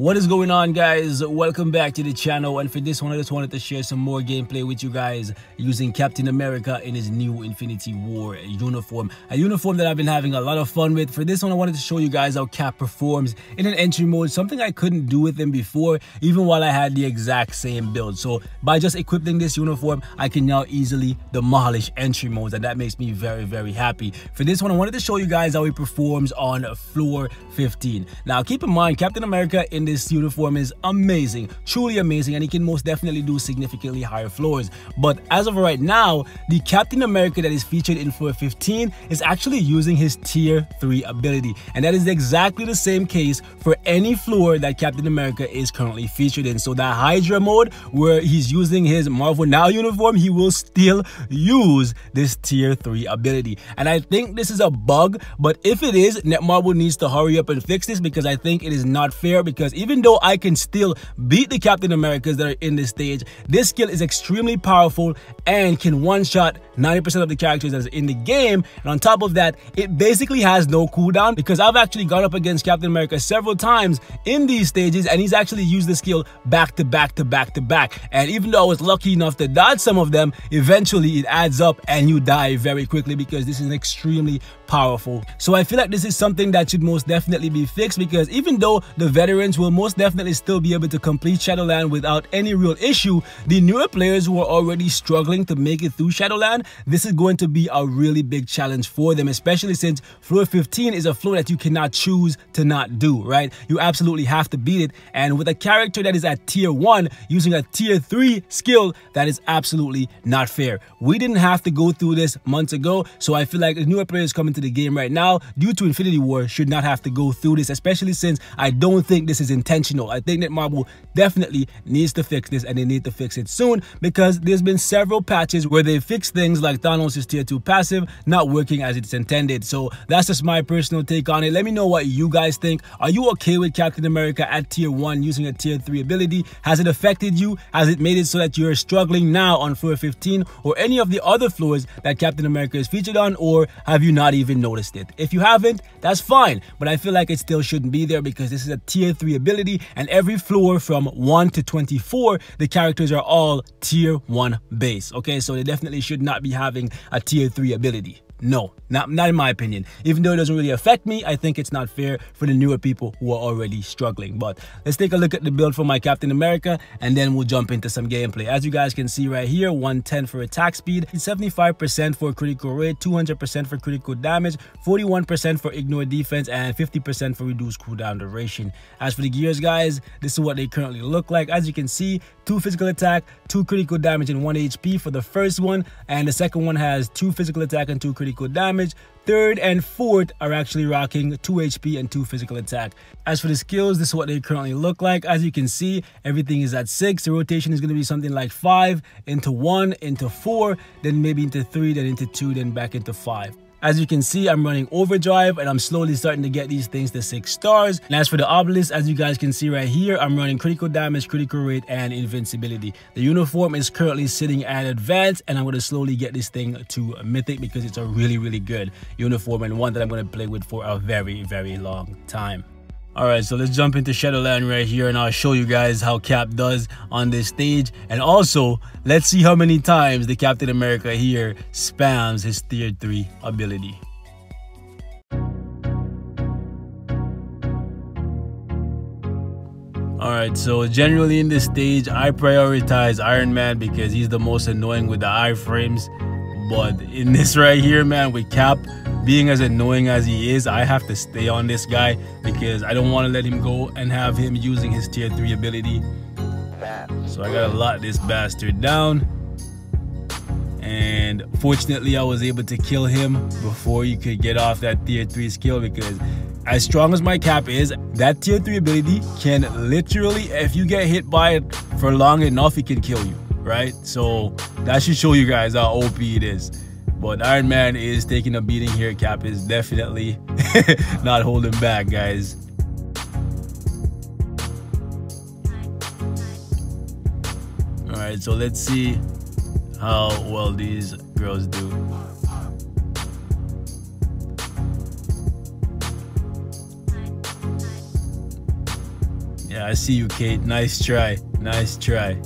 What is going on, guys? Welcome back to the channel, and for this one I just wanted to share some more gameplay with you guys using Captain America in his new Infinity War uniform, a uniform that I've been having a lot of fun with. For this one I wanted to show you guys how Cap performs in an entry mode, something I couldn't do with him before even while I had the exact same build. So by just equipping this uniform I can now easily demolish entry modes, and that makes me very happy. For this one I wanted to show you guys how he performs on floor 15. Now keep in mind, Captain America in this uniform is amazing, truly amazing, and he can most definitely do significantly higher floors. But as of right now, the Captain America that is featured in floor 15 is actually using his tier 3 ability, and that is exactly the same case for any floor that Captain America is currently featured in. So that Hydra mode where he's using his Marvel Now uniform, he will still use this tier 3 ability, and I think this is a bug. But if it is, Netmarble needs to hurry up and fix this, because I think it is not fair. Because even though I can still beat the Captain Americas that are in this stage, this skill is extremely powerful and can one-shot 90% of the characters that's in the game. And on top of that, it basically has no cooldown, because I've actually gone up against Captain America several times in these stages and he's actually used the skill back to back. And even though I was lucky enough to dodge some of them, eventually it adds up and you die very quickly, because this is extremely powerful. So I feel like this is something that should most definitely be fixed, because even though the veterans will most definitely still be able to complete Shadowland without any real issue, the newer players who are already struggling to make it through Shadowland, this is going to be a really big challenge for them, especially since floor 15 is a floor that you cannot choose to not do, right? You absolutely have to beat it, and with a character that is at tier 1 using a tier 3 skill, that is absolutely not fair. We didn't have to go through this months ago, so I feel like the newer players coming to the game right now due to Infinity War should not have to go through this, especially since I don't think this is intentional. I think that Marvel definitely needs to fix this, and they need to fix it soon, because there's been several patches where they fixed things like Thanos' tier 2 passive not working as it's intended. So that's just my personal take on it. Let me know what you guys think. Are you okay with Captain America at tier 1 using a tier 3 ability? Has it affected you? Has it made it so that you're struggling now on floor 15 or any of the other floors that Captain America is featured on, or have you not even noticed it? If you haven't, that's fine, but I feel like it still shouldn't be there, because this is a tier 3 ability, and every floor from 1 to 24 the characters are all tier 1 base. Okay, so they definitely should not be having a tier 3 ability. No, not in my opinion. Even though it doesn't really affect me, I think it's not fair for the newer people who are already struggling. But let's take a look at the build for my Captain America, and then we'll jump into some gameplay. As you guys can see right here, 110 for attack speed, 75% for critical rate, 200% for critical damage, 41% for ignore defense, and 50% for reduced cooldown duration. As for the gears, guys, this is what they currently look like. As you can see, 2 physical attack, 2 critical damage, and 1 HP for the first one, and the second one has 2 physical attack and 2 critical damage. Third and fourth are actually rocking 2 HP and 2 physical attack. As for the skills, this is what they currently look like. As you can see, everything is at 6. The rotation is going to be something like 5 into 1 into 4, then maybe into 3, then into 2, then back into 5. As you can see, I'm running overdrive, and I'm slowly starting to get these things to 6 stars. And as for the obelisk, as you guys can see right here, I'm running critical damage, critical rate, and invincibility. The uniform is currently sitting at advanced, and I'm going to slowly get this thing to mythic, because it's a really good uniform, and one that I'm going to play with for a very long time. Alright, so let's jump into Shadowland right here, and I'll show you guys how Cap does on this stage. And also, let's see how many times the Captain America here spams his tier 3 ability. Alright, so generally in this stage, I prioritize Iron Man because he's the most annoying with the iframes. But in this right here, man, with Cap being as annoying as he is, I have to stay on this guy, because I don't want to let him go and have him using his tier 3 ability. So I gotta lock this bastard down. And fortunately, I was able to kill him before he could get off that tier 3 skill, because as strong as my Cap is, that tier 3 ability can literally, if you get hit by it for long enough, it can kill you, right? So that should show you guys how OP it is. But Iron Man is taking a beating here. Cap is definitely not holding back, guys. Alright, so let's see how well these girls do. Yeah, I see you, Kate. Nice try. Nice try.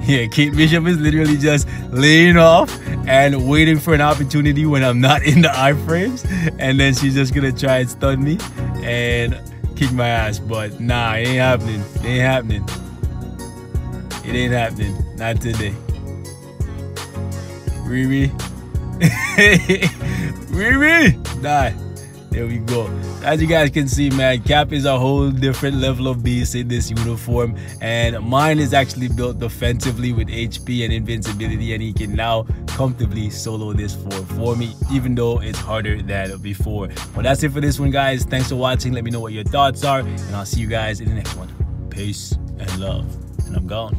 Yeah, Kate Bishop is literally just laying off and waiting for an opportunity when I'm not in the iframes, and then she's just gonna try and stun me and kick my ass. But nah, it ain't happening. It ain't happening. It ain't happening. Not today. Riri. Riri. Nah. There we go. As you guys can see, man, Cap is a whole different level of beast in this uniform, and mine is actually built defensively with HP and invincibility, and he can now comfortably solo this for me, even though it's harder than before. But that's it for this one, guys. Thanks for watching. Let me know what your thoughts are, and I'll see you guys in the next one. Peace and love, and I'm gone.